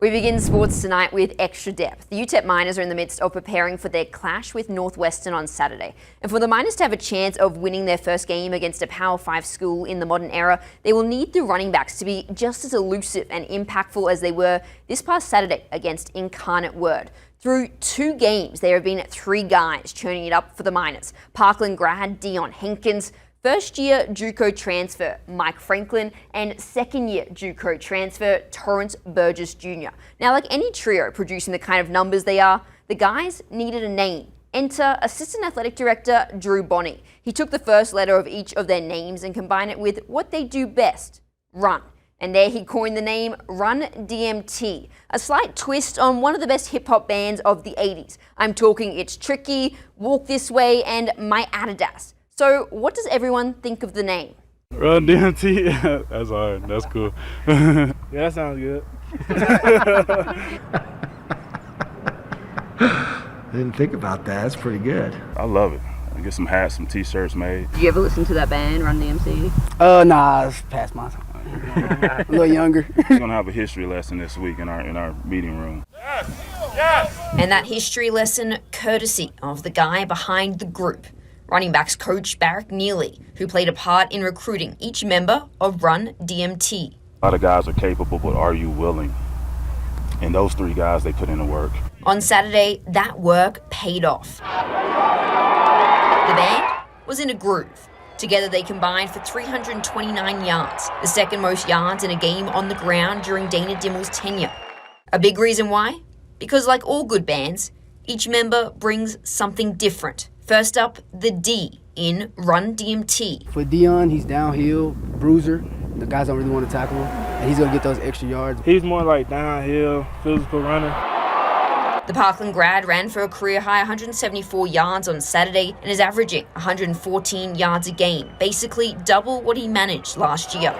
We begin sports tonight with extra depth. The UTEP Miners are in the midst of preparing for their clash with Northwestern on Saturday. And for the Miners to have a chance of winning their first game against a Power 5 school in the modern era, they will need the running backs to be just as elusive and impactful as they were this past Saturday against Incarnate Word. Through 2 games, there have been 3 guys churning it up for the Miners. Parkland grad Dion Hankins, first-year JUCO transfer Mike Franklin, and second-year JUCO transfer Torrance Burgess Jr. Now, like any trio producing the kind of numbers they are, the guys needed a name. Enter Assistant Athletic Director Drew Bonney. He took the first letter of each of their names and combined it with what they do best, run. And there he coined the name RUN-D.M.T, a slight twist on one of the best hip-hop bands of the 80s. I'm talking It's Tricky, Walk This Way, and My Adidas. So what does everyone think of the name? RUN-D.M.T, that's hard, that's cool. Yeah, that sounds good. I didn't think about that, that's pretty good. I love it. I get some hats, some t-shirts made. Did you ever listen to that band, Run-D.M.C? Nah, it's past my time. A little younger. We're gonna have a history lesson this week in our meeting room. Yes! Yes! And that history lesson courtesy of the guy behind the group, running backs coach Barrick Neely, who played a part in recruiting each member of RUN-D.M.T. A lot of guys are capable, but are you willing? And those 3 guys, they put in the work. On Saturday, that work paid off. The band was in a groove. Together they combined for 329 yards, the second most yards in a game on the ground during Dana Dimel's tenure. A big reason why? Because like all good bands, each member brings something different. First up, the D in RUN-D.M.T. For Dion, he's downhill, bruiser. The guys don't really want to tackle him, and he's going to get those extra yards. He's more like downhill, physical runner. The Parkland grad ran for a career-high 174 yards on Saturday and is averaging 114 yards a game, basically double what he managed last year.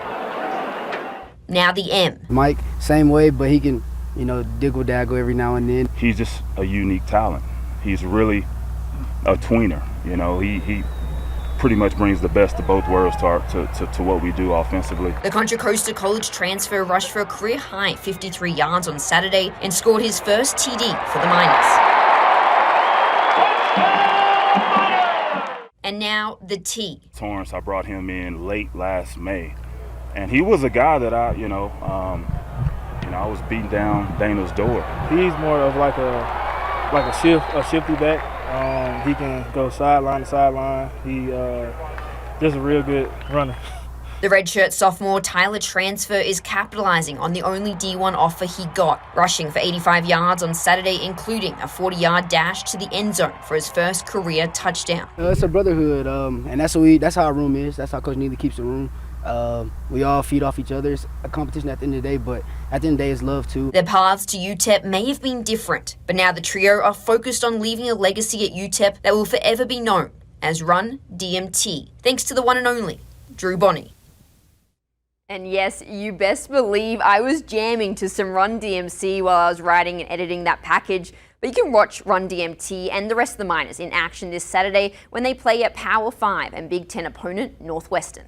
Now the M. Mike, same way, but he can, diggle-daggle every now and then. He's just a unique talent. He's really a tweener. He pretty much brings the best of both worlds to what we do offensively. The Contra Costa College transfer rushed for a career-high 53 yards on Saturday and scored his first TD for the Miners. And now the T. Torrance, I brought him in late last May, and he was a guy that I was beating down Dana's door. He's more of like a shifty back. He can go sideline to sideline. He just a real good runner. The redshirt sophomore Tyler transfer is capitalizing on the only D1 offer he got, rushing for 85 yards on Saturday, including a 40-yard dash to the end zone for his first career touchdown. It's a brotherhood, and that's how our room is. That's how Coach Neely keeps the room. We all feed off each other. It's a competition at the end of the day, but at the end of the day, it's love too. Their paths to UTEP may have been different, but now the trio are focused on leaving a legacy at UTEP that will forever be known as RUN-D.M.T. Thanks to the one and only Drew Bonney. And yes, you best believe I was jamming to some RUN-D.M.C. while I was writing and editing that package. But you can watch RUN-D.M.T. and the rest of the Miners in action this Saturday when they play at Power 5 and Big Ten opponent Northwestern.